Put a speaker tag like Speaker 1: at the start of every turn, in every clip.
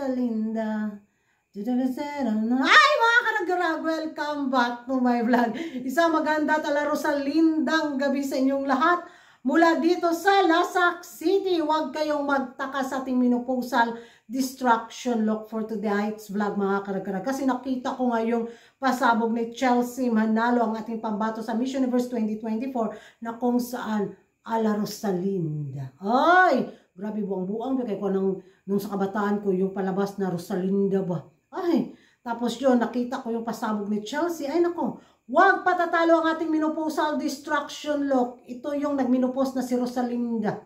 Speaker 1: Rosalinda. Ay mga karagara, welcome back to my vlog. Isang maganda tala Rosalindang gabi sa inyong lahat. Mula dito sa Lasak City, huwag kayong magtaka sa ating minupusal distraction look for tonight's vlog mga karagara. Kasi nakita ko nga yung pasabog ni Chelsea Manalo, ang ating pambato sa Miss Universe 2024 na kung saan ala Rosalinda. Ay, grabe buang-buang. Kaya ko nung sa kabataan ko yung palabas na Rosalinda ba. Ay, tapos yun, nakita ko yung pasabog ni Chelsea. Ay nako, wag patatalo ang ating minupusal distraction look. Ito yung nagminupos na si Rosalinda.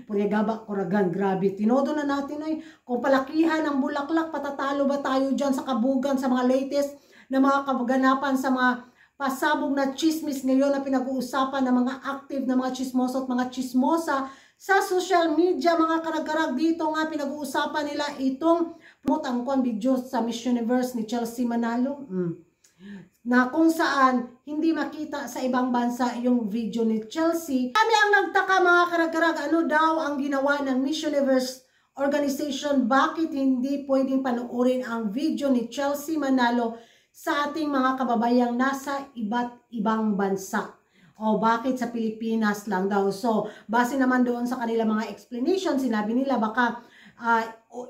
Speaker 1: Puyagaba koragan, grabe. Tinodo na natin ay kung palakihan ng bulaklak, patatalo ba tayo dyan sa kabugan, sa mga latest na mga kabaganapan, sa mga pasabog na chismis ngayon na pinag-uusapan ng mga active na mga chismoso at mga chismosa sa social media, mga karag-karag. Dito nga pinag-uusapan nila itong ang video sa Miss Universe ni Chelsea Manalo. Na kung saan hindi makita sa ibang bansa yung video ni Chelsea. Kami ang nagtaka mga karag-karag, ano daw ang ginawa ng Miss Universe organization, bakit hindi pwedeng panoorin ang video ni Chelsea Manalo sa ating mga kababayang nasa iba't ibang bansa. O bakit sa Pilipinas lang daw? So, base naman doon sa kanila mga explanation, sinabi nila baka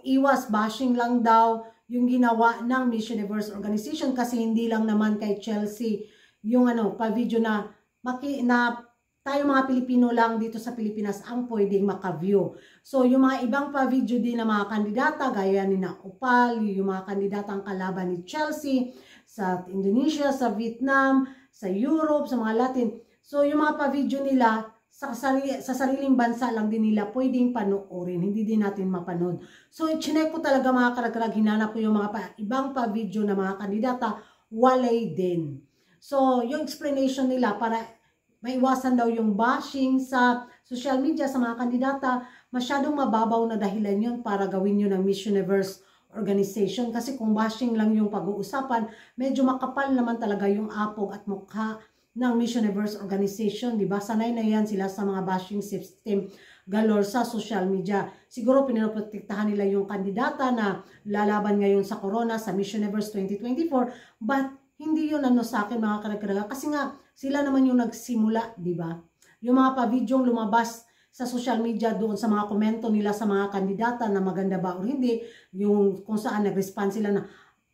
Speaker 1: iwas bashing lang daw yung ginawa ng Miss Universe organization kasi hindi lang naman kay Chelsea yung pa-video na tayo mga Pilipino lang dito sa Pilipinas ang pwedeng maka-view. So, yung mga ibang pa-video din na mga kandidata, gaya ni na Opal, yung mga kandidata ang kalaban ni Chelsea, sa Indonesia, sa Vietnam, sa Europe, sa mga Latin. So, yung mga pa-video nila, sa sariling bansa lang din nila pwedeng panoorin. Hindi din natin mapanood. So, chinek ko talaga mga karag-karag, hinanap ko yung mga ibang pa-video na mga kandidata, walay din. So, yung explanation nila para maiwasan daw yung bashing sa social media sa mga kandidata, masyadong mababaw na dahilan yun para gawin yun ng Miss Universe organization. Kasi kung bashing lang yung pag-uusapan, medyo makapal naman talaga yung apog at mukha ng Miss Universe organization, di ba? Sanay na yan sila sa mga bashing system galore sa social media. Siguro pinoprotektahan nila yung kandidata na lalaban ngayon sa corona sa Miss Universe 2024, but hindi yun sa akin mga karagaraga kasi nga sila naman yung nagsimula, di ba? Yung mga pa-videong lumabas sa social media doon sa mga komento nila sa mga kandidata na maganda ba o hindi, yung kung saan nag-respond sila na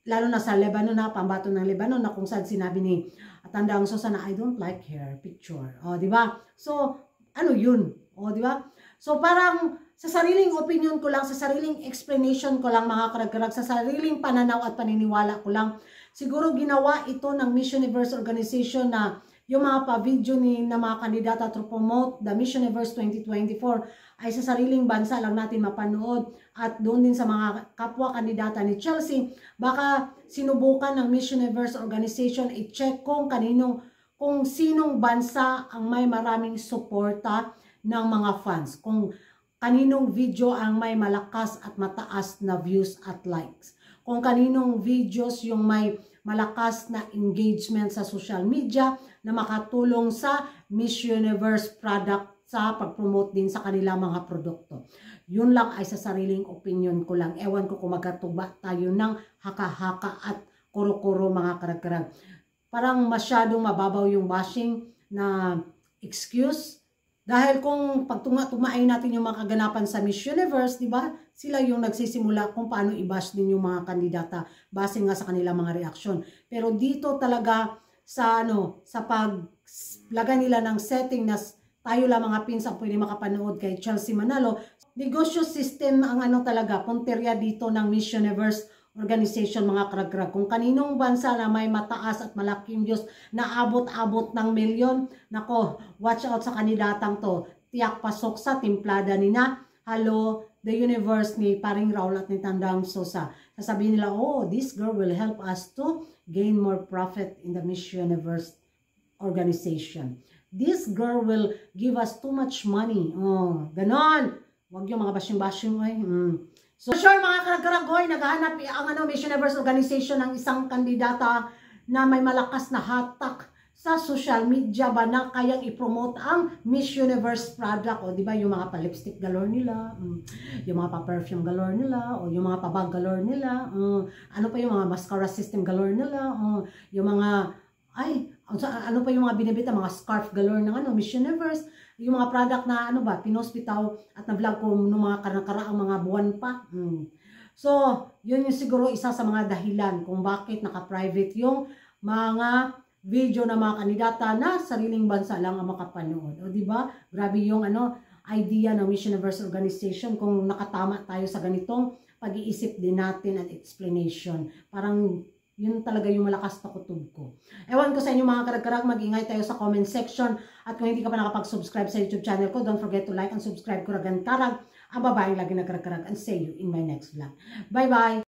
Speaker 1: lalo na sa Lebanon na, pambato ng Lebanon na kung saan sinabi ni Tandang Sosa na I don't like her picture. O, di ba? So, ano yun? O, di ba? So, parang sa sariling opinion ko lang, sa sariling explanation ko lang mga karag-karag, sa sariling pananaw at paniniwala ko lang, siguro ginawa ito ng Miss Universe organization na yung mga pa-video na mga kandidata to promote the Miss Universe 2024 ay sa sariling bansa lang natin mapanood at doon din sa mga kapwa kandidata ni Chelsea, baka sinubukan ng Miss Universe organization i-check kung sinong bansa ang may maraming suporta ng mga fans, kung kaninong video ang may malakas at mataas na views at likes, kung kaninong videos yung may malakas na engagement sa social media na makatulong sa Miss Universe product sa pag-promote din sa kanilang mga produkto. Yun lang ay sa sariling opinion ko lang. Ewan ko kung magkatuba tayo ng haka-haka at kuro-kuro mga karag-karag. Parang masyadong mababaw yung bashing na excuse. Dahil kung pagtuma-tumain natin yung mga kaganapan sa Miss Universe, di ba? Sila yung nagsisimula kung paano i-bash din yung mga kandidata base nga sa kanilang mga reaksyon. Pero dito talaga sa paglagay nila ng setting na tayo lang mga pinsang pwede makapanood kay Chelsea Manalo, negosyo system ang talaga, punterya dito ng Miss Universe organization mga karag-karag. Kung kaninong bansa na may mataas at malaking views na abot-abot ng milyon, nako, watch out sa kandidatang to. Tiyak pasok sa timplada ni na Hello, the Universe ni Paring Raul at ni Tandang Sosa. Sasabihin nila, oh, this girl will help us to gain more profit in the Miss Universe organization. This girl will give us too much money. Oh, ganon. Huwag yung mga bashing-bashing. So, sure mga karagaragoy, naghahanap ang Miss Universe organization ng isang kandidata na may malakas na hatak sa social media ba na kayang ipromote ang Miss Universe product, o di ba yung mga pa-lipstick galore nila, yung mga pa-perfume galore nila, o yung mga pa-bag galore nila, ano pa yung mga mascara system galore nila, yung mga ano pa yung mga binibita, mga scarf galore ng Miss Universe, yung mga product na pinospitaw at na-vlog ko nung mga karaang mga buwan pa. So, yun yung siguro isa sa mga dahilan kung bakit naka-private yung mga video na mga kandidata na sariling bansa lang ang makapanood. O di ba? Grabe yung idea ng Miss Universe Organization kung nakatama tayo sa ganitong pag-iisip din natin at explanation. Parang yun talaga yung malakas na kutob ko. Ewan ko sa inyo mga karag-karag, mag-ingay tayo sa comment section. At kung hindi ka pa nakapag-subscribe sa YouTube channel ko, don't forget to like and subscribe ko Ragan Karag, ang babaeng lagi nagkarag-karag. And see you in my next vlog. Bye-bye!